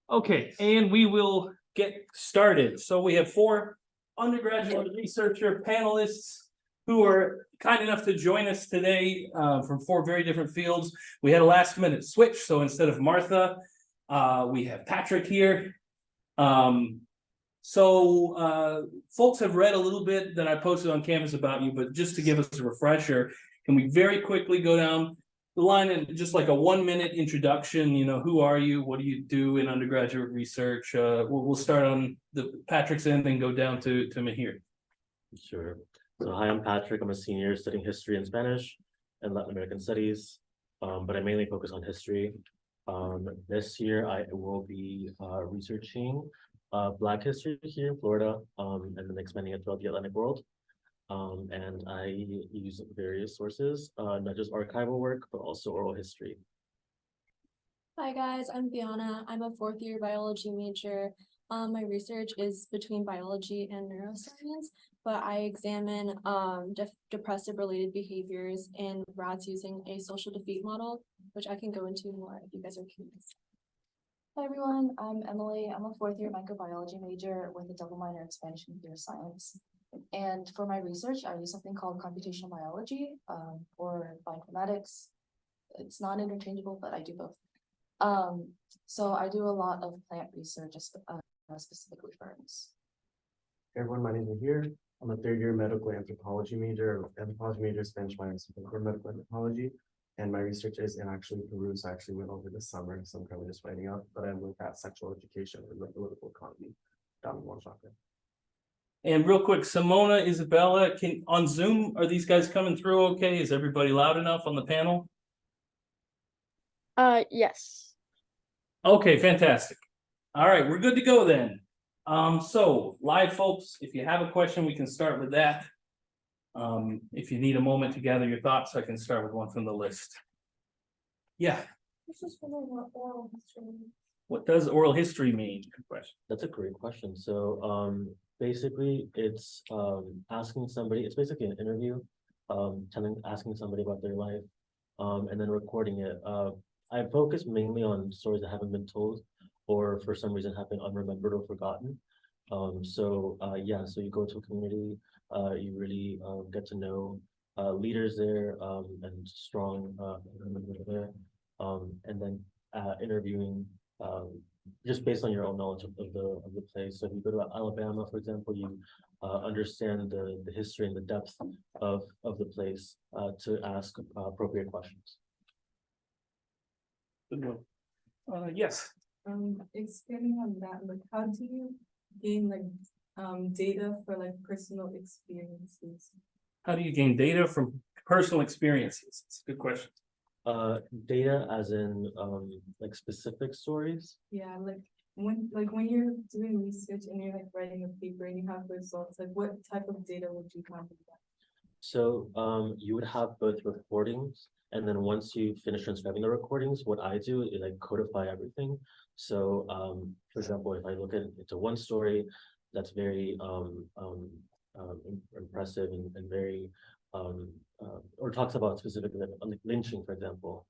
Okay, and we will get started. So we have four undergraduate researcher panelists who are kind enough to join us today from four very different fields. We had a last minute switch, so instead of Martha, we have Patrick here. Folks have read a little bit that I posted on Canvas about you, but just to give us a refresher, can we very quickly go down the line and just like a 1 minute introduction? You know, who are you? What do you do in undergraduate research? We'll start on the Patrick's end and go down to Mahir. Sure. So hi, I'm Patrick. I'm a senior studying history and Spanish and Latin American studies, but I mainly focus on history. This year I will be researching Black history here in Florida, and then expanding it throughout the Atlantic world. And I use various sources, not just archival work, but also oral history. Hi guys, I'm Fiona. I'm a fourth year biology major. My research is between biology and neuroscience, but I examine depressive related behaviors in rats using a social defeat model, which I can go into more if you guys are curious. Hi everyone, I'm Emily. I'm a fourth year microbiology major with a double minor in Spanish and computer science. And for my research, I use something called computational biology or bioinformatics. It's not interchangeable, but I do both. So I do a lot of plant research, specifically ferns. Hey everyone, my name is Mahir. I'm a third year medical anthropology major, Spanish minor, for medical anthropology. And my research is in actually Peru, so I actually went over this summer, so I'm currently just writing up, but I look at sexual education and the political economy down in Oaxaca. And real quick, Simona, Isabella, on Zoom, are these guys coming through okay? Is everybody loud enough on the panel? Yes. Okay, fantastic. All right, we're good to go then. So live folks, if you have a question, we can start with that. If you need a moment to gather your thoughts, I can start with one from the list. Yeah. This is for oral history. What does oral history mean? Good question. That's a great question. So basically it's asking somebody, it's basically an interview, asking somebody about their life, and then recording it. I focus mainly on stories that haven't been told or for some reason have been unremembered or forgotten. So you go to a community, you really get to know leaders there and strong members there, and then interviewing just based on your own knowledge of the place. So if you go to Alabama, for example, you understand the history and the depth of the place to ask appropriate questions. Good one. Yes. Expanding on that, like how do you gain data for personal experiences? How do you gain data from personal experiences? It's a good question. Data as in specific stories? Yeah, when you're doing research and you're writing a paper and you have results, what type of data would you have with that? So you would have both recordings, and then once you finish transcribing the recordings, what I do is I codify everything. So for example, if I look into one story that's very impressive and very or talks about specifically like lynching, for example,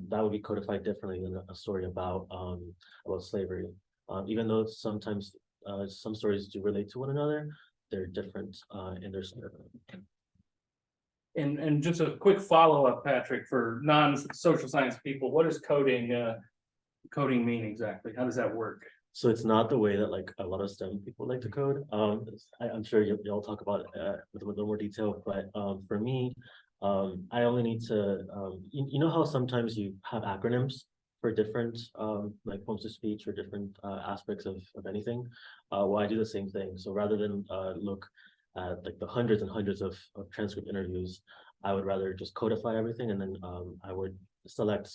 that would be codified differently than a story about slavery. Even though sometimes some stories do relate to one another, they're different in their story. And just a quick follow-up, Patrick, for non-social science people, what does coding mean exactly? How does that work? So it's not the way that a lot of STEM people like to code. I'm sure you'll talk about it with a little more detail, but for me, I only need to, you know how sometimes you have acronyms for different forms of speech or different aspects of anything? Well, I do the same thing. So rather than look at the hundreds and hundreds of transcript interviews, I would rather just codify everything, and then I would select,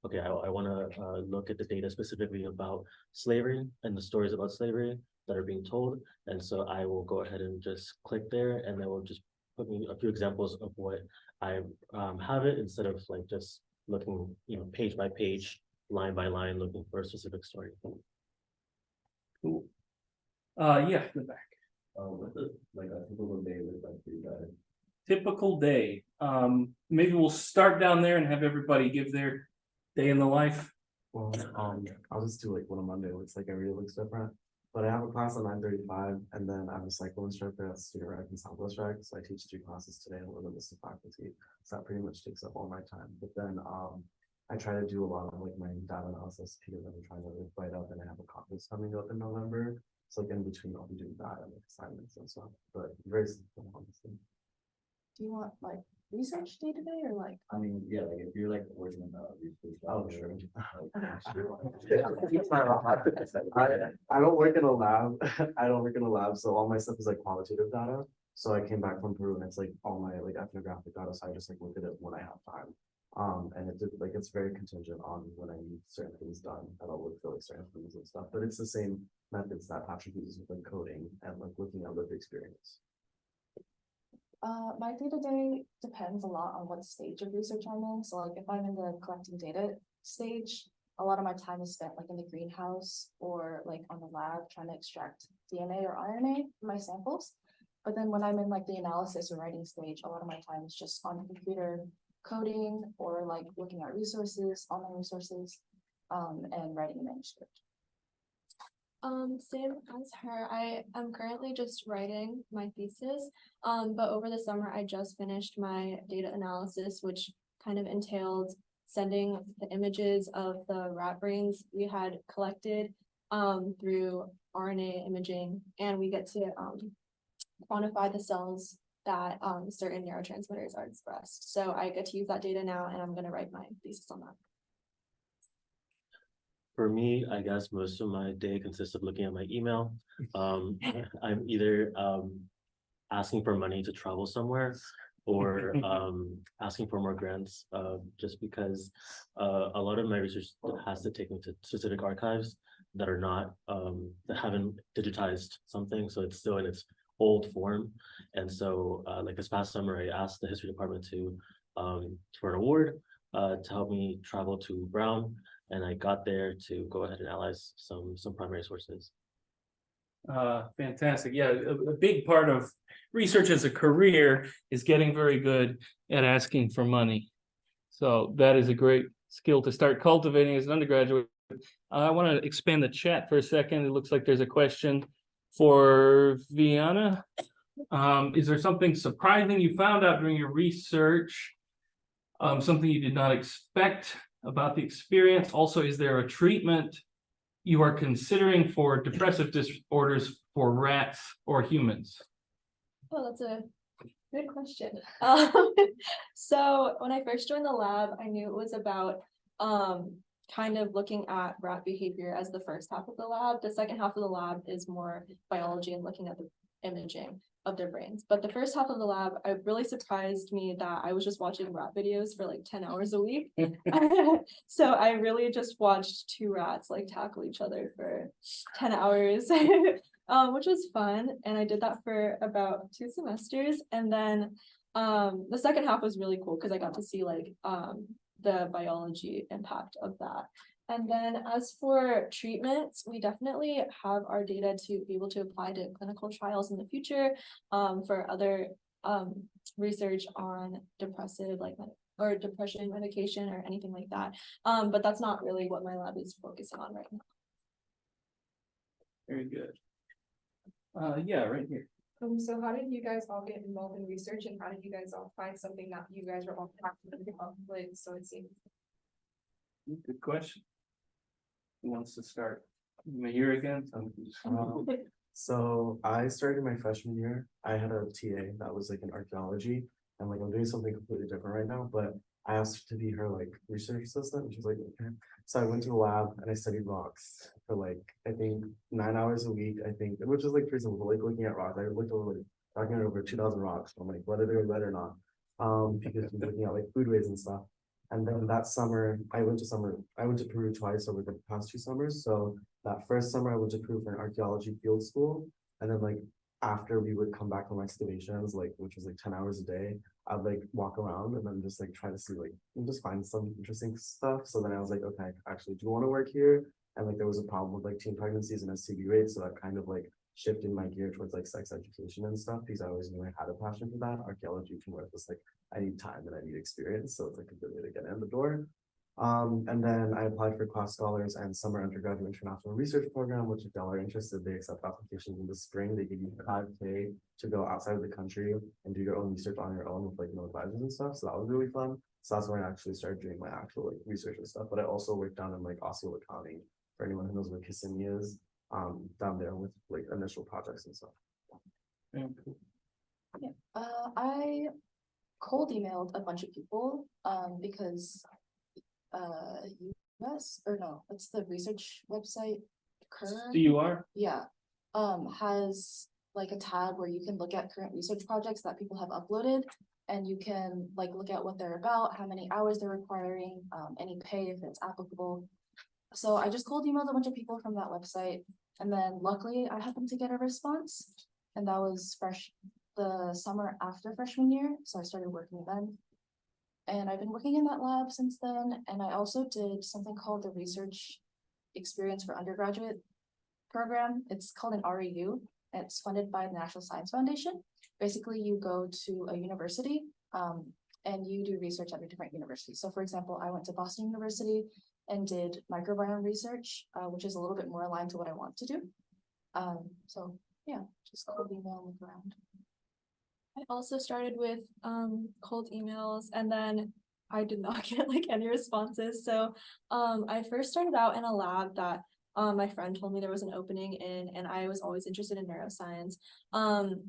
okay, I want to look at the data specifically about slavery and the stories about slavery that are being told. And so I will go ahead and just click there, and then we'll just put me a few examples of what I have it, instead of just looking, page by page, line by line, looking for a specific story. Cool. Yeah, in the back. What does a typical day look like for you guys? Typical day. Maybe we'll start down there and have everybody give their day in the life. Well, I'll just do like one on Monday, looks like every day looks different. But I have a class at 9:35, and then I'm a cycle instructor at Student Rec and Southwest Rec, so I teach 3 classes today and one of them is the faculty. So that pretty much takes up all my time, but then, I try to do a lot of like my data analysis because I'm trying to like write up, and I have a conference coming up in November. So like in between, I'll be doing that and like assignments and stuff, but very simple, honestly. Do you want like research day to day or like? I mean, yeah, like if you're like working on the research. Oh, sure. Like, I don't work in a lab. I don't work in a lab, so all my stuff is like qualitative data. So I came back from Peru and it's like all my like ethnographic data, so I just like look at it when I have time. And like it's very contingent on when I need certain things done, and I'll look for like certain things and stuff, but it's the same methods that Patrick uses with like coding and like looking at lived experience. My day-to-day depends a lot on what stage of research I'm in. So like if I'm in the collecting data stage, a lot of my time is spent like in the greenhouse or like on the lab trying to extract DNA or RNA from my samples. But then when I'm in like the analysis or writing stage, a lot of my time is just on the computer coding or like looking at resources, online resources, and writing a manuscript. Same as her. I am currently just writing my thesis. But over the summer, I just finished my data analysis, which kind of entailed sending the images of the rat brains we had collected through RNA imaging, and we get to quantify the cells that certain neurotransmitters are expressed. So I get to use that data now, and I'm going to write my thesis on that. For me, I guess most of my day consists of looking at my email. I'm either asking for money to travel somewhere or asking for more grants, just because a lot of my research has to take me to specific archives that are not that haven't digitized something, so it's still in its old form. And so like this past summer, I asked the history department to for an award to help me travel to Brown. And I got there to go ahead and analyze some primary sources. Fantastic. Yeah, a big part of research as a career is getting very good at asking for money. So that is a great skill to start cultivating as an undergraduate. I want to expand the chat for a second. It looks like there's a question for Viana. Is there something surprising you found out during your research? Something you did not expect about the experience? Also, is there a treatment you are considering for depressive disorders for rats or humans? Oh, that's a good question. So when I first joined the lab, I knew it was about kind of looking at rat behavior as the first half of the lab. The second half of the lab is more biology and looking at the imaging of their brains. But the first half of the lab, it really surprised me that I was just watching rat videos for like 10 hours a week. So I really just watched 2 rats like tackle each other for 10 hours, which was fun. And I did that for about 2 semesters. And then the second half was really cool because I got to see like the biology impact of that. And then as for treatments, we definitely have our data to be able to apply to clinical trials in the future for other research on depressive or depression medication or anything like that. But that's not really what my lab is focusing on right now. Very good. Yeah, right here. So how did you guys all get involved in research, and how did you guys all find something that you guys were all passionate about with? So it seems. Good question. Who wants to start? Here again? So I started my freshman year. I had a TA that was like in archaeology, and like I'm doing something completely different right now, but I asked to be her like research assistant, and she's like, okay. So I went to the lab and I studied rocks for like I think 9 hours a week, I think, which is like pretty simple, like looking at rocks. I looked over like talking at over 2,000 rocks. I'm like, whether they're red or not. Because I'm looking at like foodways and stuff. And then that summer, I went to Peru twice over the past 2 summers. So that first summer I went to Peru for an archaeology field school. And then like after we would come back from excavations, like which was like 10 hours a day, I'd like walk around and then just like try to see like and just find some interesting stuff. So then I was like, okay, actually, do you want to work here? And like there was a problem with like teen pregnancies and STD rates. So that kind of like shifted my gear towards like sex education and stuff because I always knew I had a passion for that. Archaeology from where it was like I need time and I need experience. So it's like a good way to get in the door. And then I applied for Class Scholars and Summer Undergraduate International Research Program, which if y'all are interested, they accept applications in the spring. They give you 5K to go outside of the country and do your own research on your own with like no advisors and stuff. So that was really fun. So that's when I actually started doing my actual like research and stuff. But I also worked down in like Osceola County, for anyone who knows where Kissimmee is, down there with like initial projects and stuff. Yeah, cool. I cold emailed a bunch of people, because US, or no, it's the research website, current, CUR? yeah, has like a tab where you can look at current research projects that people have uploaded. And you can like look at what they're about, how many hours they're requiring, any pay if it's applicable. So I just cold emailed a bunch of people from that website, and then luckily I happened to get a response. And that was the summer after freshman year, so I started working then. And I've been working in that lab since then, and I also did something called the Research Experience for Undergraduate program. It's called an REU. It's funded by the National Science Foundation. Basically, you go to a university, and you do research at a different university. So for example, I went to Boston University and did microbiome research, which is a little bit more aligned to what I want to do. So yeah, just cold email and look around. I also started with cold emails, and then I did not get like any responses. So I first started out in a lab that my friend told me there was an opening in, and I was always interested in neuroscience.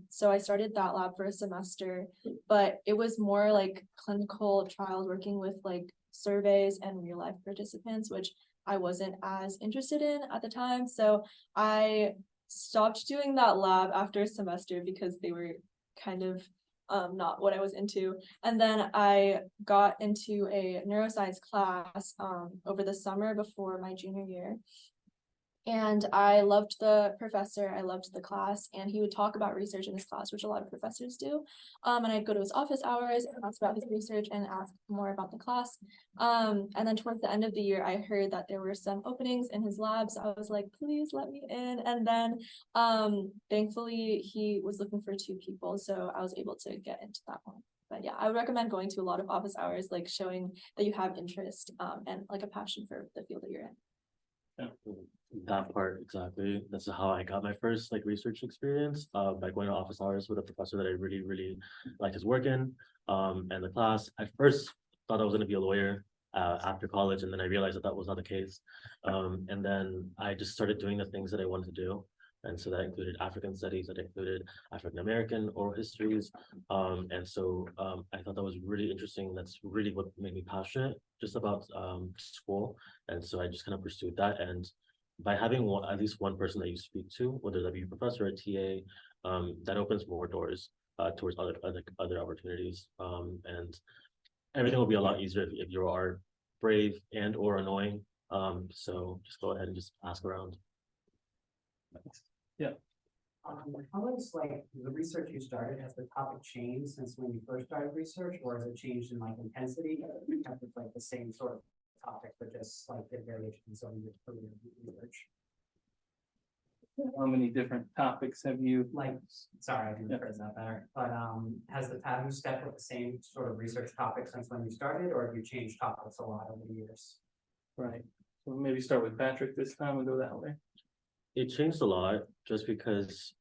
So I started that lab for a semester, but it was more like clinical trials, working with like surveys and real life participants, which I wasn't as interested in at the time. So I stopped doing that lab after a semester because they were kind of not what I was into. And then I got into a neuroscience class over the summer before my junior year. And I loved the professor, I loved the class, and he would talk about research in his class, which a lot of professors do. And I'd go to his office hours and ask about his research and ask more about the class. And then towards the end of the year, I heard that there were some openings in his lab. So I was like, please let me in. And then thankfully he was looking for 2 people. So I was able to get into that one. But yeah, I would recommend going to a lot of office hours, like showing that you have interest and like a passion for the field that you're in. That part, exactly. That's how I got my first like research experience, by going to office hours with a professor that I really liked his work in, and the class. I first thought I was gonna be a lawyer after college, and then I realized that was not the case. And then I just started doing the things that I wanted to do. And so that included African studies, that included African American oral histories. And so I thought that was really interesting. That's really what made me passionate just about school. And so I just kind of pursued that. And by having at least one person that you speak to, whether that be a professor or a TA, that opens more doors towards other opportunities. And everything will be a lot easier if you are brave and or annoying. So just go ahead and just ask around. How is like the research you started, has the topic changed since when you first started research, or has it changed in like intensity? It's like the same sort of topic, but just like the variations on your career research. How many different topics have you? Like, sorry, I didn't phrase that better, but have you stuck with the same sort of research topic since when you started, or have you changed topics a lot over the years? Right. So maybe start with Patrick this time and go that way. It changed a lot just because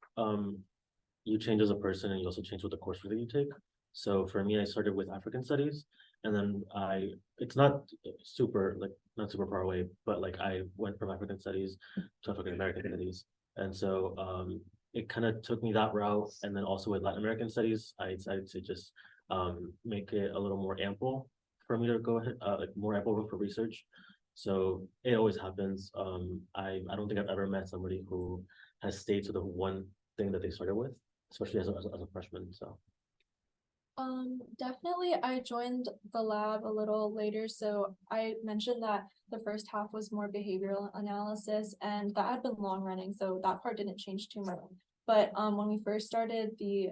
you change as a person and you also change with the coursework that you take. So for me, I started with African studies, and then it's not super far away, but like I went from African studies to African American studies. And so it kind of took me that route. And then also with Latin American studies, I decided to just make it a little more ample for me to go ahead, like more ample room for research. So it always happens. I don't think I've ever met somebody who has stayed to the one thing that they started with, especially as a freshman. So Definitely I joined the lab a little later. So I mentioned that the first half was more behavioral analysis, and that had been long running, so that part didn't change too much. But when we first started the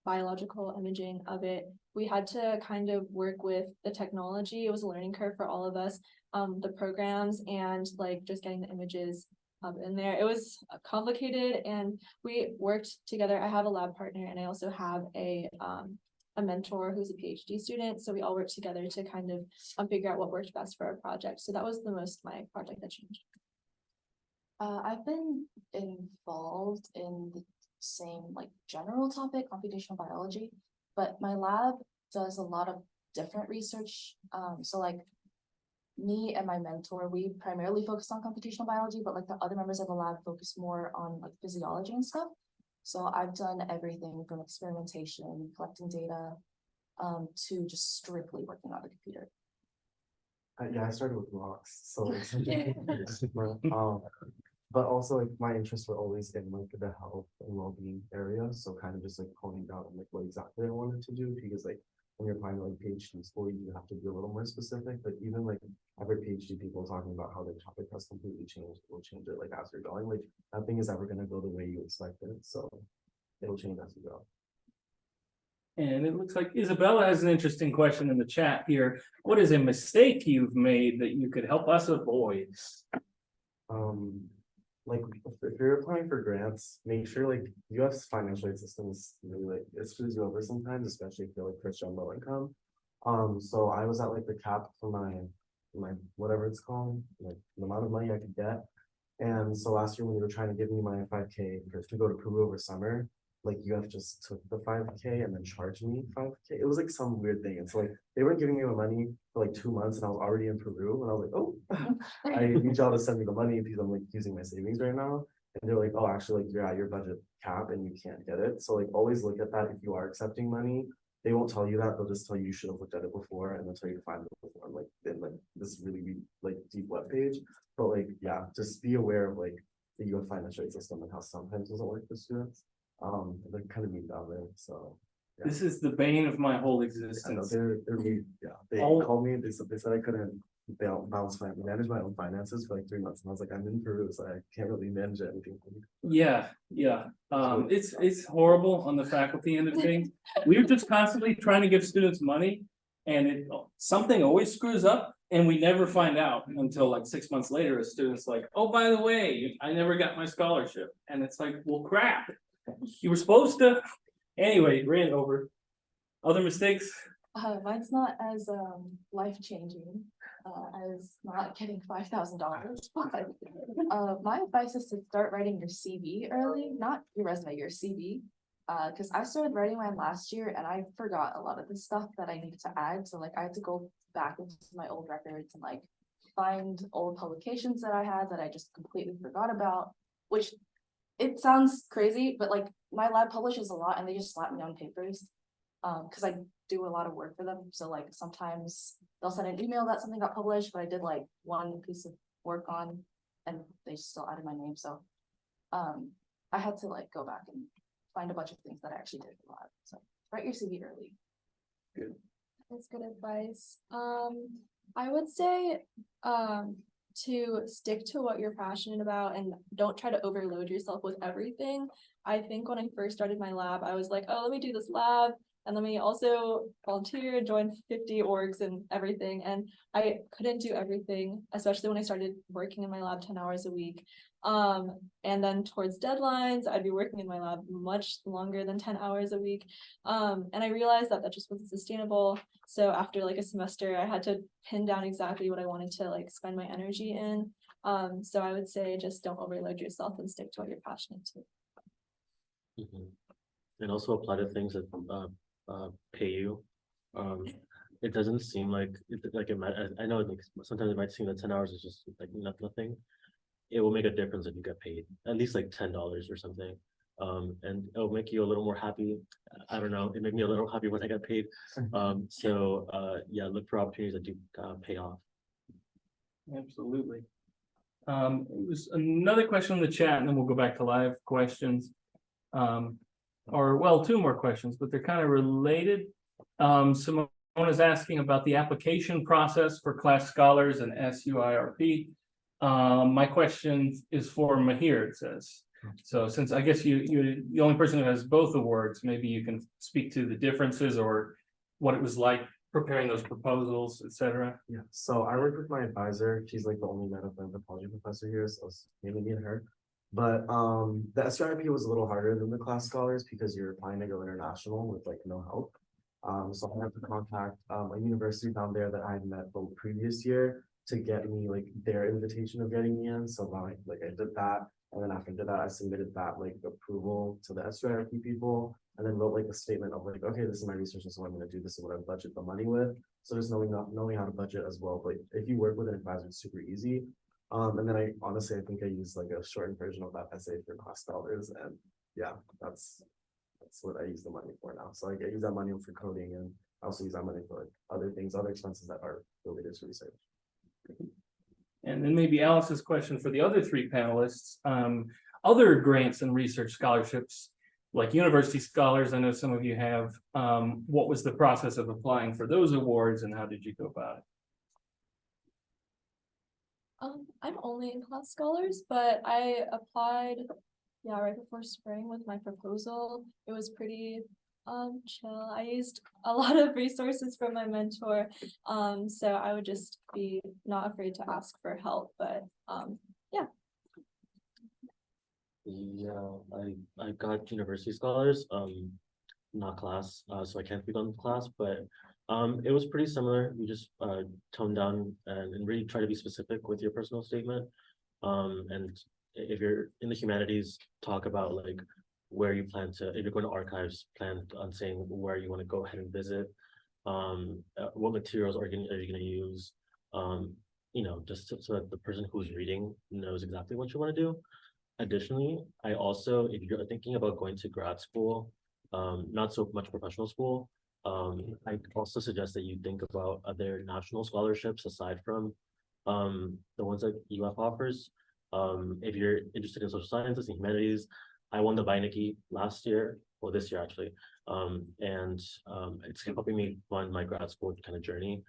biological imaging of it, we had to kind of work with the technology. It was a learning curve for all of us, the programs and like just getting the images up in there. It was complicated, and we worked together. I have a lab partner, and I also have a a mentor who's a PhD student. So we all worked together to kind of figure out what worked best for our project. So that was the most my project that changed. I've been involved in the same like general topic, computational biology, but my lab does a lot of different research. So like me and my mentor, we primarily focus on computational biology, but like the other members of the lab focus more on like physiology and stuff. So I've done everything from experimentation, collecting data, to just strictly working on the computer. Yeah, I started with rocks, so it's super, but also like my interests were always in like the health and well-being area, so kind of just like honing down on like what exactly I wanted to do, because like when you're applying to like PhD school, you have to be a little more specific, but even like I've heard PhD people talking about how the topic has completely changed, will change it like as you're going, like nothing is ever gonna go the way you expect it, so it'll change as you go. And it looks like Isabella has an interesting question in the chat here. What is a mistake you've made that you could help us avoid? Like if you're applying for grants, make sure like US financial aid system is really like it screws you over sometimes, especially if you're like first on low income. So I was at like the cap for my whatever it's called, like the amount of money I could get. And so last year when they were trying to give me my 5K to go to Peru over summer, like UF just took the 5K and then charged me 5K. It was like some weird thing. It's like they weren't giving me the money for like 2 months and I was already in Peru and I was like, oh, I need y'all to send me the money because I'm like using my savings right now. And they're like, oh, actually like you're at your budget cap and you can't get it. So like always look at that if you are accepting money. They won't tell you that, they'll just tell you should have looked at it before and they'll tell you to find it before like in like this really like deep web page. But like yeah, just be aware of like the UF financial aid system and how sometimes it doesn't work for students. They're kind of mean down there, so. Yeah. This is the bane of my whole I know existence. they're really, yeah, they All- called me, they said I couldn't manage my own finances for like 3 months, and I was like, I'm in Peru, so I can't really manage anything. Yeah, yeah. It's horrible on the faculty end of things. We're just constantly trying to give students money. And something always screws up and we never find out until like 6 months later, a student's like, oh, by the way, I never got my scholarship. And it's like, well, crap. You were supposed to. Anyway, ran over. Other mistakes? Mine's not as life-changing as not getting $5,000, but my advice is to start writing your CV early, not your resume, your CV. Because I started writing mine last year and I forgot a lot of the stuff that I needed to add. So like I had to go back into my old records and like find old publications that I had that I just completely forgot about, which it sounds crazy, but like my lab publishes a lot and they just slap me on papers. Because I do a lot of work for them. So like sometimes they'll send an email that something got published, but I did like one piece of work on and they still added my name. So I had to like go back and find a bunch of things that I actually did a lot. So write your CV early. Good. That's good advice. I would say to stick to what you're passionate about and don't try to overload yourself with everything. I think when I first started my lab, I was like, oh, let me do this lab and let me also volunteer, join 50 orgs and everything. And I couldn't do everything, especially when I started working in my lab 10 hours a week. And then towards deadlines, I'd be working in my lab much longer than 10 hours a week. And I realized that just wasn't sustainable. So after like a semester, I had to pin down exactly what I wanted to like spend my energy in. So I would say just don't overload yourself and stick to what you're passionate to. And also apply to things that pay you. It doesn't seem like it might. I know like sometimes it might seem that 10 hours is just like nothing. It will make a difference if you get paid at least like $10 or something. And it'll make you a little more happy. I don't know. It made me a little happy when I got paid. Yeah, look for opportunities that do pay off. Absolutely. It was another question in the chat and then we'll go back to live questions. Or well, 2 more questions, but they're kind of related. Simone is asking about the application process for class scholars and SUIRP. My question is for Mahir, it says. So since I guess you're the only person who has both awards, maybe you can speak to the differences or what it was like preparing those proposals, etc. Yeah, so I work with my advisor. She's like the only medical anthropology professor here, so it's mainly me and her. But the SUIP was a little harder than the class scholars because you're applying to go international with like no help. So I have to contact a university down there that I had met the previous year to get me like their invitation of getting me in. So like I did that. And then after that, I submitted that like approval to the SRP people and then wrote like a statement of like, okay, this is my research, this is what I'm gonna do, this is what I budget the money with. So just knowing how to budget as well. But if you work with an advisor, it's super easy. And then I honestly, I think I used like a shortened version of that essay for cost dollars. And yeah, that's what I use the money for now. So like I use that money for coding and I also use that money for like other things, other expenses that are related to research. And then maybe Alice's question for the other three panelists, other grants and research scholarships, like university scholars, I know some of you have, what was the process of applying for those awards and how did you go about it? I'm only in class scholars, but I applied, yeah, right before spring with my proposal. It was pretty chill. I used a lot of resources from my mentor. So I would just be not afraid to ask for help, but yeah. Yeah, I got university scholars, not class, so I can't speak on class, but it was pretty similar. You just tone down and really try to be specific with your personal statement. And if you're in the humanities, talk about like where you plan to, if you're going to archives, plan on saying where you want to go ahead and visit, what materials are you gonna use, you know, just so that the person who's reading knows exactly what you want to do. Additionally, I also, if you're thinking about going to grad school, not so much professional school, I also suggest that you think about other national scholarships aside from the ones that UF offers. If you're interested in social sciences and humanities, I won the Beinecke last year, or this year actually, and it's helping me fund my grad school kind of journey.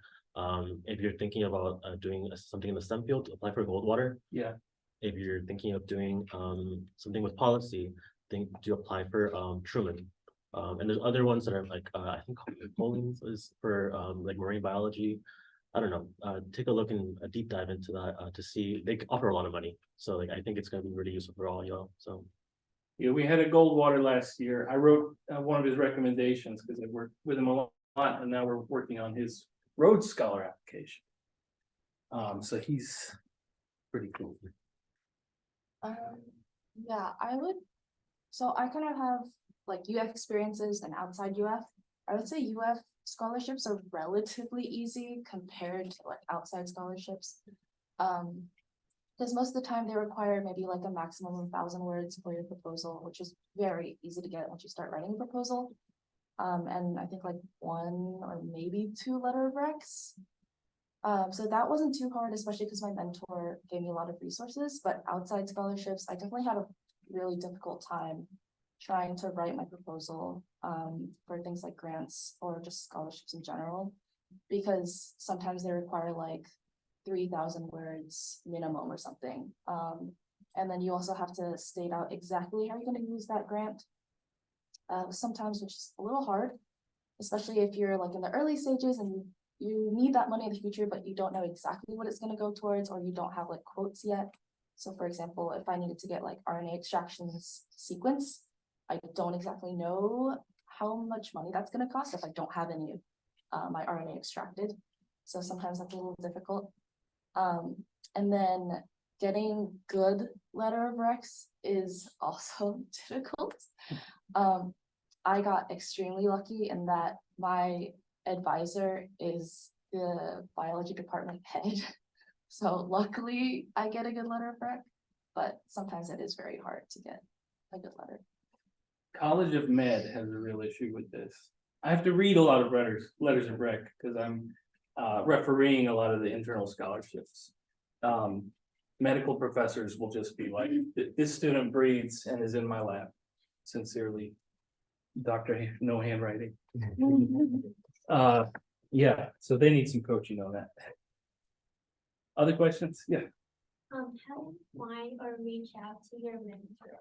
If you're thinking about doing something in the STEM field, apply for Goldwater. Yeah. If you're thinking of doing something with policy, think to apply for Truman. And there's other ones that are like I think Collins is for like marine biology. I don't know. Take a look and a deep dive into that to see they offer a lot of money. So like I think it's gonna be really useful for all y'all. So Yeah, we had a Goldwater last year. I wrote one of his recommendations because I worked with him a lot and now we're working on his Rhodes Scholar application. So he's pretty cool. Yeah, so I kind of have like UF experiences and outside UF. I would say UF scholarships are relatively easy compared to like outside scholarships. Because most of the time they require maybe like a maximum of 1,000 words for your proposal, which is very easy to get once you start writing a proposal. And I think like 1 or maybe 2 letter of recs. So that wasn't too hard, especially because my mentor gave me a lot of resources, but outside scholarships, I definitely had a really difficult time trying to write my proposal for things like grants or just scholarships in general, because sometimes they require like 3,000 words minimum or something. And then you also have to state out exactly how you're going to use that grant. Sometimes, which is a little hard, especially if you're like in the early stages and you need that money in the future, but you don't know exactly what it's going to go towards, or you don't have like quotes yet. So for example, if I needed to get like RNA extractions sequence, I don't exactly know how much money that's going to cost if I don't have any of my RNA extracted. So sometimes that's a little difficult. And then getting good letter of recs is also difficult. I got extremely lucky in that my advisor is the biology department head. So luckily I get a good letter of rec, but sometimes it is very hard to get a good letter. College of Med has a real issue with this. I have to read a lot of letters of rec because I'm refereeing a lot of the internal scholarships. Medical professors will just be like, this student breathes and is in my lab. Sincerely, Dr. No handwriting. Yeah, so they need some coaching on that. Other questions? Yeah. How do you find or reach out to your mentor?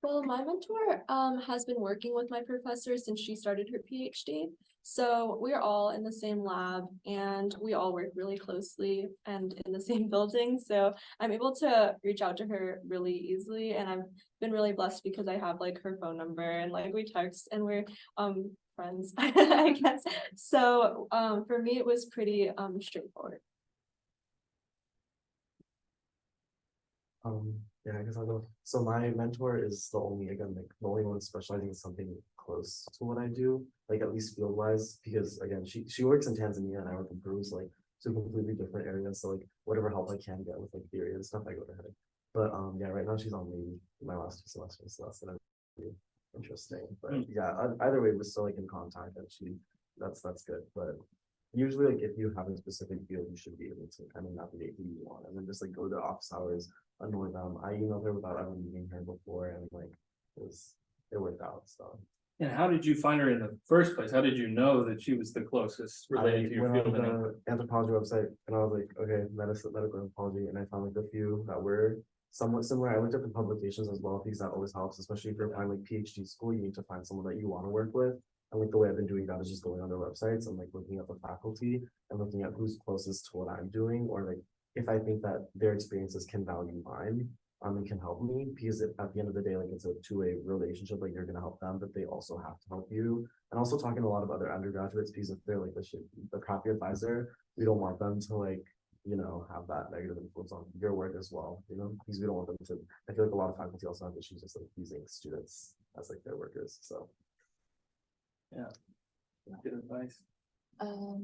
Well, my mentor has been working with my professor since she started her PhD. So we're all in the same lab and we all work really closely and in the same building. So I'm able to reach out to her really easily, and I've been really blessed because I have like her phone number and like we text and we're friends, I guess. So for me it was pretty straightforward. Yeah, I guess I'll go. So my mentor is the only, again, like the only one specializing in something close to what I do, like at least field wise, because again, she works in Tanzania and I work in Peru, so like two completely different areas. So like whatever help I can get with like theory and stuff, I go to her. But yeah, right now she's on leave my last 2 semesters, so that's gonna be interesting. But yeah, either way, we're still like in contact, and that's good. But usually, like if you have a specific field, you should be able to kind of navigate who you want, and then just like go to office hours, annoy them. I emailed her without ever meeting her before, and like it worked out. So And how did you find her in the first place? How did you know that she was the closest related to I your went field? on anyway? the anthropology website, and I was like, okay, medical anthropology, and I found like a few that were somewhat similar. I looked at the publications as well because that always helps, especially if you're applying like PhD school. You need to find someone that you want to work with. And like the way I've been doing that is just going on their websites and like looking at the faculty and looking at who's closest to what I'm doing, or like if I think that their experiences can value mine, and can help me, because at the end of the day, like it's a two-way relationship. Like you're gonna help them, but they also have to help you. And also talking to a lot of other undergraduates, because if they're like the crappy advisor, we don't want them to like, you know, have that negative influence on your work as well, you know, because we don't want them to. I feel like a lot of faculty also have issues just like using students as like their workers. So Good advice.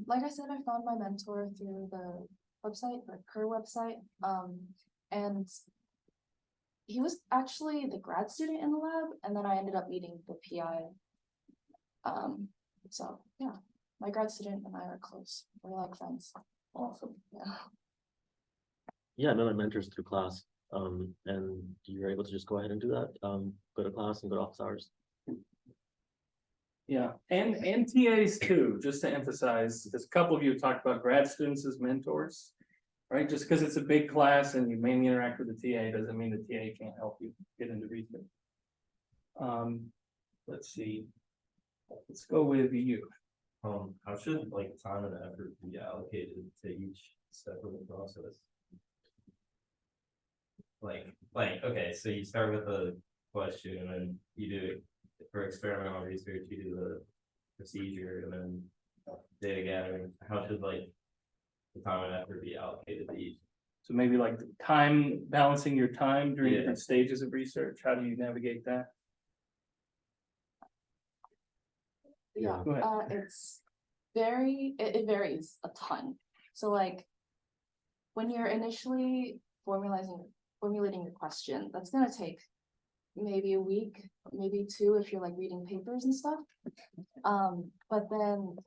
Like I said, I found my mentor through the website, like her website. And he was actually the grad student in the lab, and then I ended up meeting the PI. So yeah, my grad student and I are close. We're like friends. Awesome. Yeah. Yeah, I met my mentors through class. And you're able to just go ahead and do that. Go to class and go to office hours. Yeah, and TAs too, just to emphasize, because a couple of you talked about grad students as mentors. Right, just because it's a big class and you mainly interact with the TA doesn't mean the TA can't help you get into research. Let's see. Let's go with you. How should like time and effort be allocated to each step of the process? Like, okay, so you start with a question and then you do it for experimental research, you do the procedure and then data gathering. How should like the time and effort be allocated to each? So maybe like time, balancing your time during Yeah. different stages of research. How do you navigate that? Yeah, Go ahead. it's it varies a ton. So like when you're initially formulating your question, that's gonna take maybe a week, maybe 2 if you're like reading papers and stuff. But then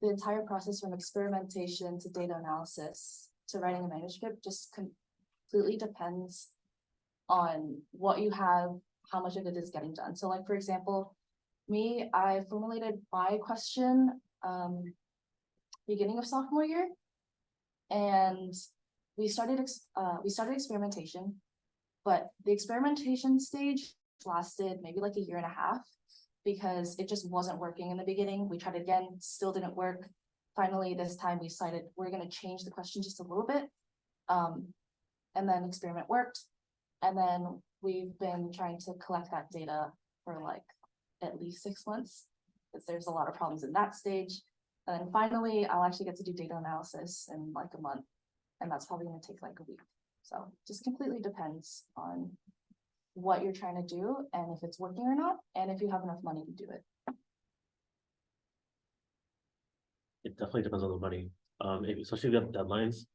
the entire process from experimentation to data analysis to writing a manuscript just completely depends on what you have, how much of it is getting done. So like, for example, I formulated my question beginning of sophomore year, and we started experimentation, but the experimentation stage lasted maybe like 1.5 years because it just wasn't working in the beginning. We tried it again, still didn't work. Finally, this time we decided we're going to change the question just a little bit. And then experiment worked. And then we've been trying to collect that data for like at least 6 months, because there's a lot of problems in that stage. And then finally, I'll actually get to do data analysis in like a month. And that's probably going to take like a week. So just completely depends on what you're trying to do and if it's working or not, and if you have enough money to do it. It definitely depends on the money. Especially if you have deadlines.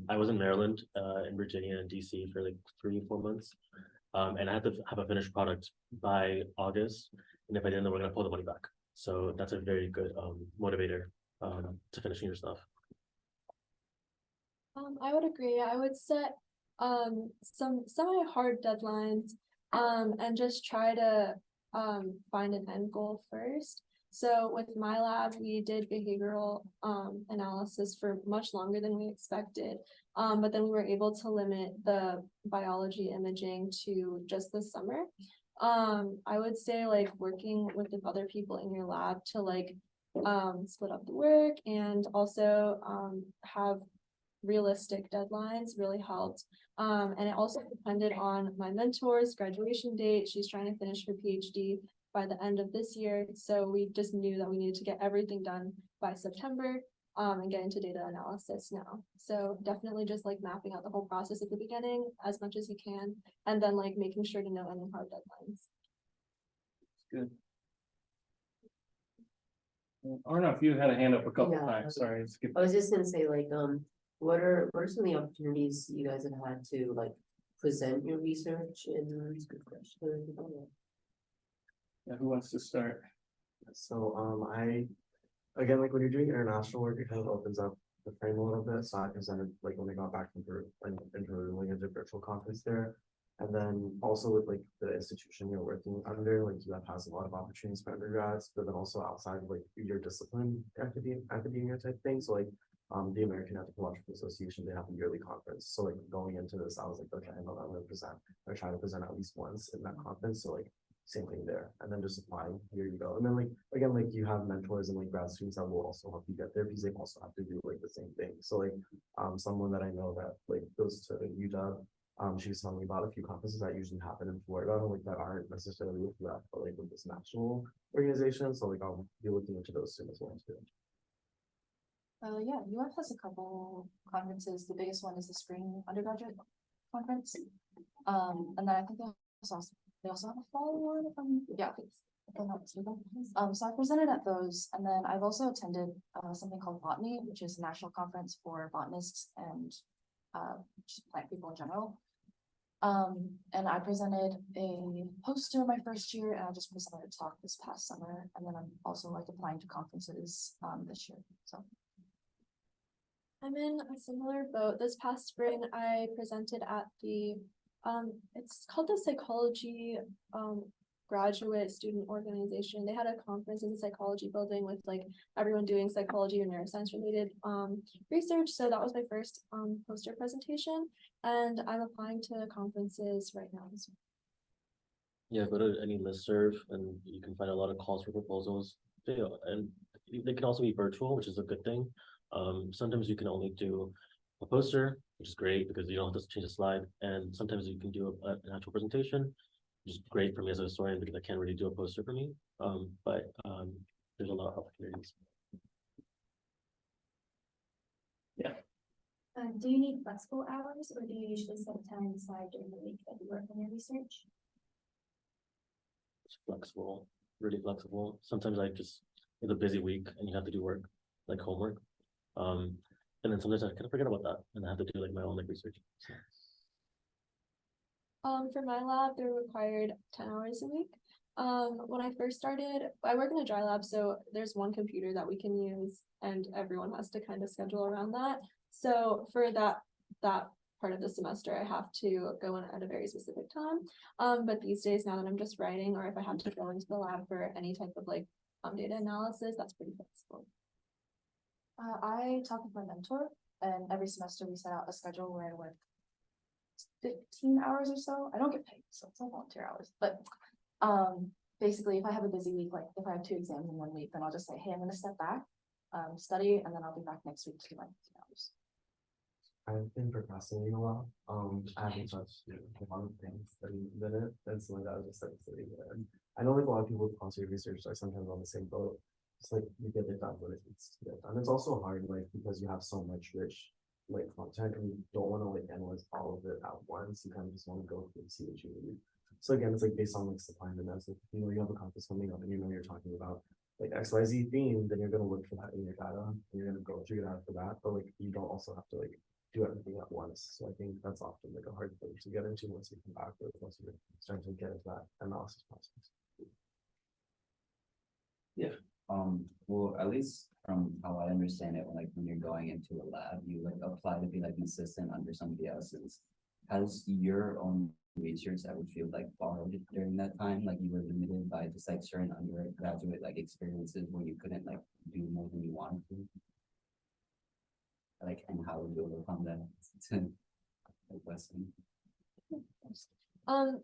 I was in Maryland, in Virginia and DC for like 3-4 months. And I had to have a finished product by August. And if I didn't, then we're gonna pull the money back. So that's a very good motivator to finishing your stuff. I would agree. I would set some semi-hard deadlines and just try to find an end goal first. So with my lab, we did behavioral analysis for much longer than we expected. But then we were able to limit the biology imaging to just the summer. I would say like working with the other people in your lab to like split up the work and also, have realistic deadlines really helped. And it also depended on my mentor's graduation date. She's trying to finish her PhD by the end of this year. So we just knew that we needed to get everything done by September, and get into data analysis now. So definitely just like mapping out the whole process at the beginning as much as you can, and then like making sure to know any hard deadlines. Good. Arnav, you had a hand up a couple Yeah. times, sorry. Skip. I was just gonna say, like, what are some of the opportunities you guys have had to like present your research and? Yeah, who wants to start? So, again, like when you're doing international work, it kind of opens up the frame a little bit. So I presented like when I got back from Peru, like in Peru, like at a virtual conference there. And then also with like the institution you're working under, like UF has a lot of opportunities for undergrads, but then also outside of like your discipline, academia type thing. So like the American Anthropological Association, they have a yearly conference. So like going into this, I was like, okay, I know that I'm gonna present or try to present at least once in that conference. So like same thing there, and then just applying, here you go. And then like again, like you have mentors and like grad students that will also help you get there because they also have to do like the same thing. So like someone that I know that like goes to UW, she was telling me about a few conferences that usually happen in Florida, like that aren't necessarily with UF, but like with this national organization. So like I'll be looking into those soon as well too. Yeah, UF has a couple conferences. The biggest one is the spring undergraduate conference. And then I think they also have a fall one. Yeah, if I'm not mistaken. So I presented at those, and then I've also attended something called Botany, which is a national conference for botanists and just plant people in general. And I presented a poster my first year, and I just presented a talk this past summer, and then I'm also like applying to conferences this year. So I'm in a similar boat. This past spring, I presented at the, it's called the Psychology Graduate Student Organization. They had a conference in the psychology building with like everyone doing psychology or neuroscience related research. So that was my first poster presentation, and I'm applying to conferences right now. Yeah, go to any listserv and you can find a lot of calls for proposals. And they can also be virtual, which is a good thing. Sometimes you can only do a poster, which is great because you don't have to change the slide. And sometimes you can do an actual presentation, which is great for me as a historian because I can't really do a poster for me. But there's a lot of opportunities. Do you need flexible hours, or do you usually set time aside during the week that you work on your research? It's flexible, really flexible. Sometimes I just, it's a busy week and you have to do work, like homework. And then sometimes I kind of forget about that and I have to do like my own like research. For my lab, they're required 10 hours a week. When I first started, I work in a dry lab, so there's one computer that we can use and everyone has to kind of schedule around that. So for that part of the semester, I have to go in at a very specific time. But these days, now that I'm just writing, or if I have to go into the lab for any type of like data analysis, that's pretty flexible. I talked with my mentor, and every semester we set out a schedule where I work 15 hours or so. I don't get paid, so it's not volunteer hours, but basically if I have a busy week, like if I have 2 exams in 1 week, then I'll just say, hey, I'm gonna step back, study, and then I'll be back next week to do my 15 hours. I've been procrastinating a lot. I haven't touched a lot of things that in it. And so like I was just like sitting there. And I know like a lot of people with quantitative research are sometimes on the same boat. It's like you get it done when it needs to get done. It's also hard, like because you have so much rich like content and you don't want to like analyze all of it at once. You kind of just want to go through and see what you need. So again, it's like based on like supply and demand. So you know you have a conference coming up and you know you're talking about like XYZ theme, then you're gonna look for that in your data and you're gonna go through your data for that. But like you don't also have to like do everything at once. So I think that's often like a hard thing to get into once you come back or once you're starting to get into that analysis process. Well, at least from how I understand it, when you're going into a lab, you like apply to be like an assistant under somebody else's. Has your own research that would feel like borrowed during that time? Like you were limited by just like certain undergraduate like experiences where you couldn't like do more than you wanted to? Like, and how would you overcome that to like lesson?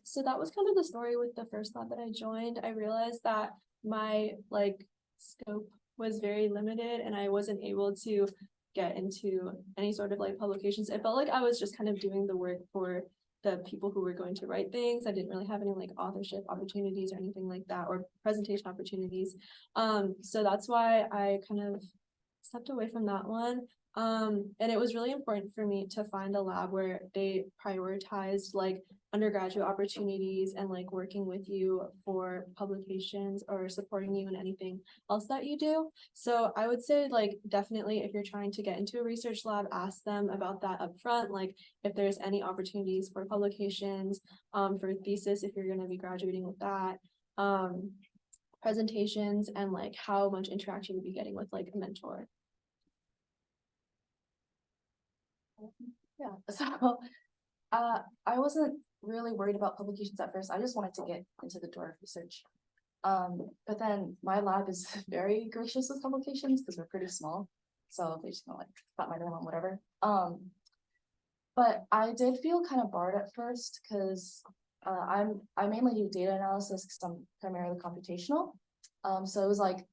So that was kind of the story with the first lab that I joined. I realized that my like scope was very limited and I wasn't able to get into any sort of like publications. It felt like I was just kind of doing the work for the people who were going to write things. I didn't really have any like authorship opportunities or anything like that, or presentation opportunities. So that's why I kind of stepped away from that one. And it was really important for me to find a lab where they prioritized like undergraduate opportunities and like working with you for publications or supporting you in anything else that you do. So I would say like definitely if you're trying to get into a research lab, ask them about that up front, like if there's any opportunities for publications, for thesis if you're going to be graduating with that, presentations, and like how much interaction you'd be getting with like a mentor. Yeah, so I wasn't really worried about publications at first. I just wanted to get into the door of research. But then my lab is very gracious with publications because we're pretty small. So they just gonna like slap my name on whatever. But I did feel kind of barred at first because I mainly do data analysis because I'm primarily computational. So it was like,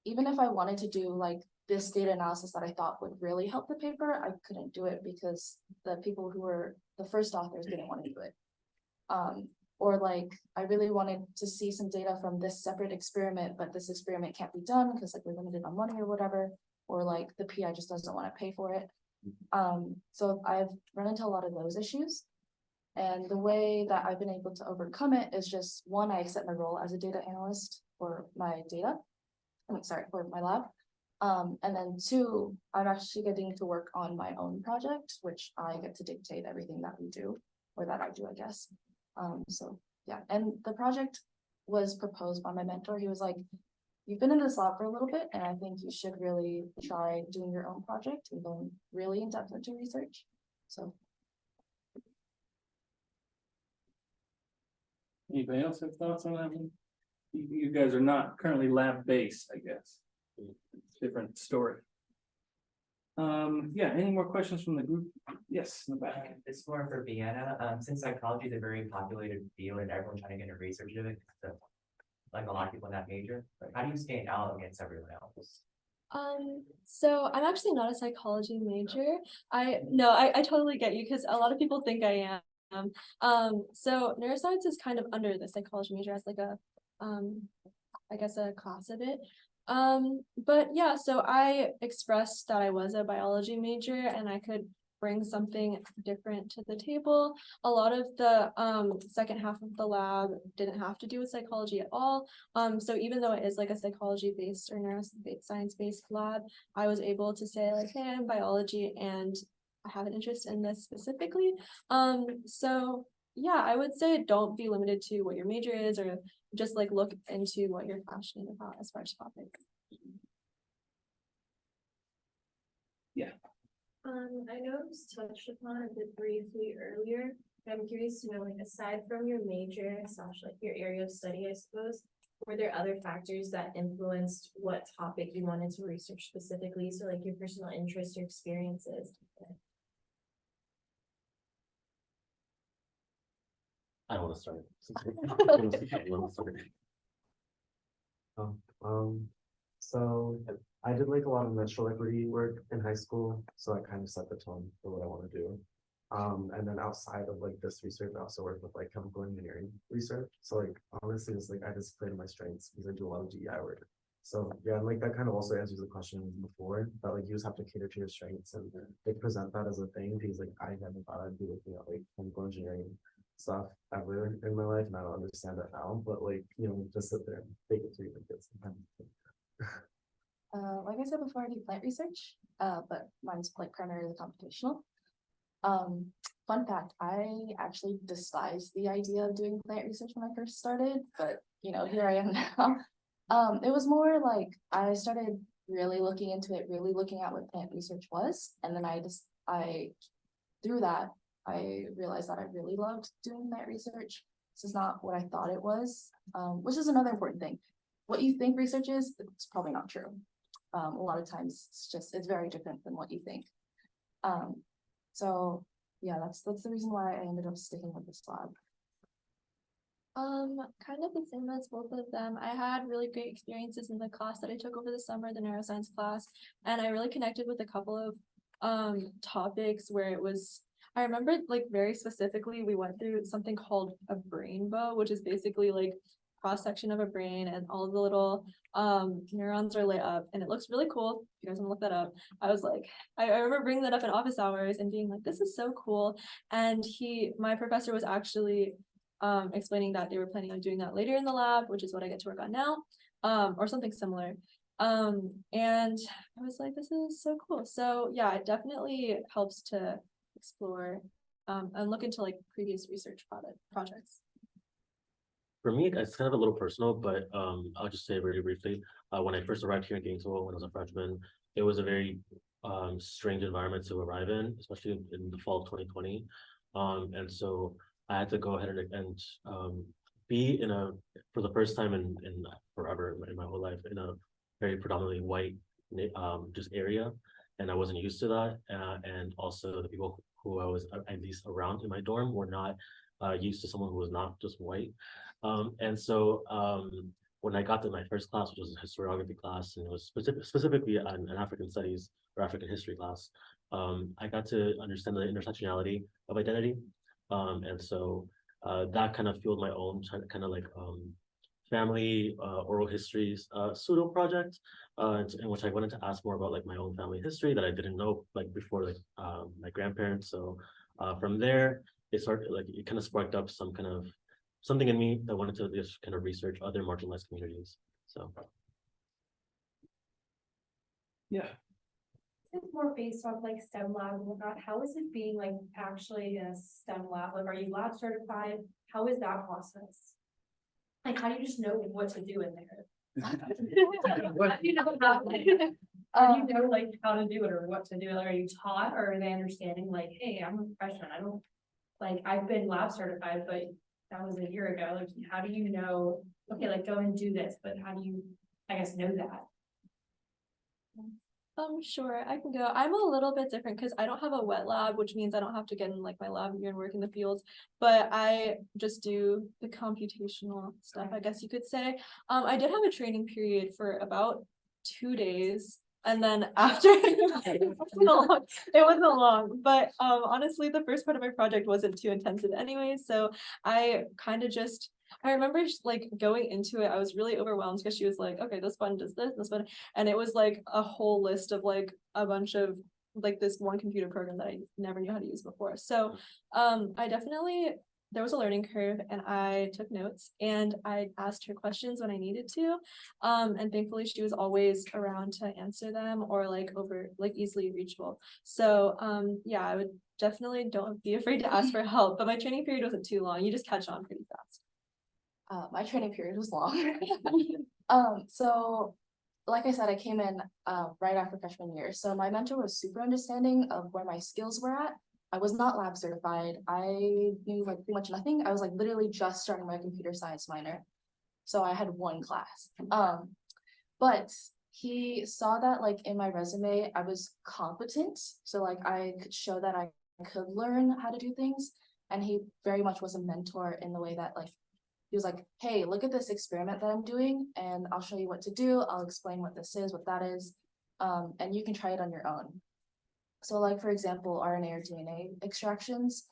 even if I wanted to do like this data analysis that I thought would really help the paper, I couldn't do it because the people who were the first authors didn't want to do it. Or like, I really wanted to see some data from this separate experiment, but this experiment can't be done because like we're limited on money or whatever, or like the PI just doesn't want to pay for it. So I've run into a lot of those issues. And the way that I've been able to overcome it is just one, I accept my role as a data analyst for my data. For my lab. And then two, I'm actually getting to work on my own project, which I get to dictate everything that we do, or that I do, I guess. So yeah, and the project was proposed by my mentor. He was like, you've been in this lab for a little bit, and I think you should really try doing your own project and going really in depth into research. So. Anybody else have thoughts on that one? You guys are not currently lab-based, I guess. Different story. Yeah, any more questions from the group? Yes, in the back. It's more for Vienna. Since psychology is a very populated field and everyone's trying to get into research of it, so, like a lot of people in that major, like, how do you stand out against everyone else? So I'm actually not a psychology major. I totally get you because a lot of people think I am. So neuroscience is kind of under the psychology major as like a I guess a class of it. But yeah, so I expressed that I was a biology major and I could bring something different to the table. A lot of the second half of the lab didn't have to do with psychology at all. So even though it is like a psychology based or neuroscience based lab, I was able to say like, hey, I'm biology and I have an interest in this specifically. So yeah, I would say don't be limited to what your major is, or just like look into what you're passionate about as far as topics. Yeah. I know it was touched upon a bit briefly earlier, but I'm curious to know, like, aside from your major / like your area of study, I suppose, were there other factors that influenced what topic you wanted to research specifically? So like your personal interests or experiences. I want to start. So I did like a lot of menstrual equity work in high school, so that kind of set the tone for what I want to do. And then outside of like this research, I also work with like chemical engineering research. So like honestly, it's like I just play to my strengths because I do a lot of DEI work. So yeah, and like that kind of also answers the question before, that like you just have to cater to your strengths and like present that as a thing, because like I never thought I'd be looking at like chemical engineering stuff ever in my life, and I don't understand it now, but like, you know, just sit there and take it to you like this sometimes. Like I said before, I do plant research, but mine's like primarily computational. Fun fact, I actually despised the idea of doing plant research when I first started, but you know, here I am now. It was more like I started really looking into it, really looking at what plant research was, and then through that, I realized that I really loved doing plant research. This is not what I thought it was, which is another important thing. What you think research is, it's probably not true. A lot of times it's very different than what you think. So yeah, that's the reason why I ended up sticking with this lab. Kind of the same as both of them. I had really great experiences in the class that I took over the summer, the neuroscience class, and I really connected with a couple of topics where it was, I remember like very specifically, we went through something called a brain bow, which is basically like cross section of a brain and all the little neurons are lit up and it looks really cool. If you guys want to look that up. I was like, I remember bringing that up in office hours and being like, this is so cool. And my professor was actually explaining that they were planning on doing that later in the lab, which is what I get to work on now, or something similar. And I was like, this is so cool. So yeah, it definitely helps to explore and look into like previous research projects. For me, it's kind of a little personal, but I'll just say really briefly. When I first arrived here in Gainesville when I was a freshman, it was a very strange environment to arrive in, especially in the fall of 2020. And so I had to go ahead and be for the first time in forever in my whole life in a very predominantly white just area, and I wasn't used to that. And also the people who I was at least around in my dorm were not used to someone who was not just white. And so when I got to my first class, which was a historiography class, and it was specifically an African studies or African history class, I got to understand the intersectionality of identity. And so that kind of fueled my own kind of like family oral histories pseudo project, in which I wanted to ask more about like my own family history that I didn't know like before, like my grandparents. So from there, it kind of sparked up something in me that wanted to just kind of research other marginalized communities. So Yeah. It's more based off like STEM lab and whatnot. How is it being like actually a STEM lab? Like, are you lab certified? How is that process? Like, how do you just know what to do in there? How do you know like how to do it or what to do? Like, are you taught or are they understanding like, hey, I'm a freshman. I don't like I've been lab certified, but that was a year ago. Like, how do you know, okay, like go and do this, but how do you, I guess, know that? Sure, I can go. I'm a little bit different because I don't have a wet lab, which means I don't have to get in like my lab gear and work in the fields, but I just do the computational stuff, I guess you could say. I did have a training period for about 2 days. And then after it wasn't long, but honestly, the first part of my project wasn't too intensive anyway. So I kind of just, I remember like going into it, I was really overwhelmed because she was like, okay, this one does this one. And it was like a whole list of like a bunch of like this one computer program that I never knew how to use before. So I definitely, there was a learning curve and I took notes and I asked her questions when I needed to. And thankfully she was always around to answer them or like easily reachable. So yeah, I would definitely don't be afraid to ask for help, but my training period wasn't too long. You just catch on pretty fast. My training period was long. So like I said, I came in right after freshman year. So my mentor was super understanding of where my skills were at. I was not lab certified. I knew like pretty much nothing. I was like literally just starting my computer science minor. So I had one class. But he saw that like in my resume, I was competent. So like I could show that I could learn how to do things. And he very much was a mentor in the way that like, he was like, hey, look at this experiment that I'm doing and I'll show you what to do. I'll explain what this is, what that is. And you can try it on your own. So like, for example, RNA or DNA extractions,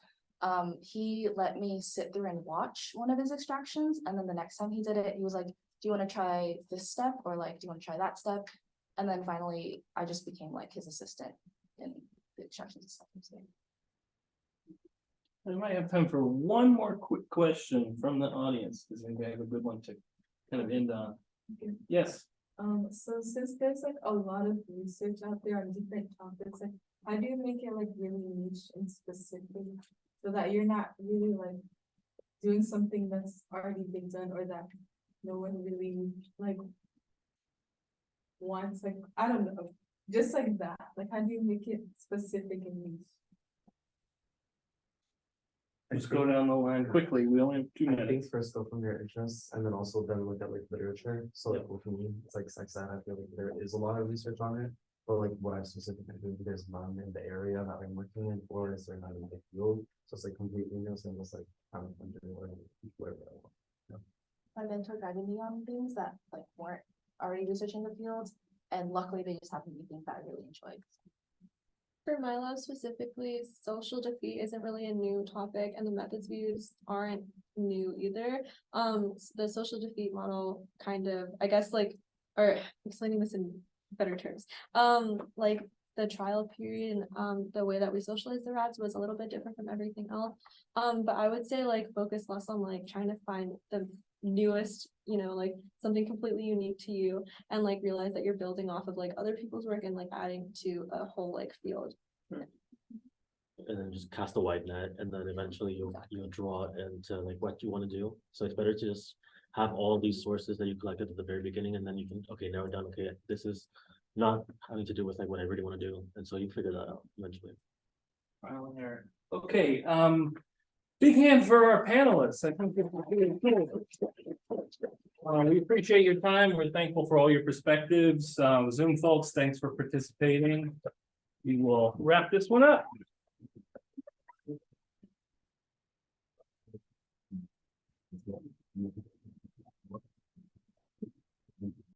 he let me sit through and watch one of his extractions. And then the next time he did it, he was like, do you want to try this step? Or like, do you want to try that step? And then finally, I just became like his assistant in the extractions and stuff. I might have time for one more quick question from the audience, because maybe I have a good one to kind of end on. Okay. Yes. So since there's like a lot of research out there on different topics, like how do you make it like really niche and specific so that you're not really like doing something that's already been done or that no one really like wants, like, I don't know, just like that. Like how do you make it specific and niche? Let's go down the line quickly. We only have 2 I think minutes. first go from your interests and then also then look at like literature. So like with me, it's like sex ed, I feel like there is a lot of research on it. But like what I specifically do, there's none in the area that I'm working in, or is there not in the field? So it's like completely new, so it's like kind of under whatever I want. my mentor guided me on things that like weren't already researching the field. And luckily they just happened to be things that I really enjoyed. For my lab specifically, social defeat isn't really a new topic and the methods we use aren't new either. The social defeat model kind of, I guess like, or explaining this in better terms, like the trial period and the way that we socialize the rats was a little bit different from everything else. But I would say like focus less on like trying to find the newest, like something completely unique to you and like realize that you're building off of like other people's work and like adding to a whole like field. And then just cast a wide net, and then eventually you'll draw into like what you want to do. So it's better to just have all these sources that you collected at the very beginning, and then you can narrow down. Okay, this is not having to do with like what I really want to do, and so you figure that out eventually. Okay, big hand for our panelists. I think this is really cool. We appreciate your time. We're thankful for all your perspectives. Zoom folks, thanks for participating. We will wrap this one up. Mm-hmm.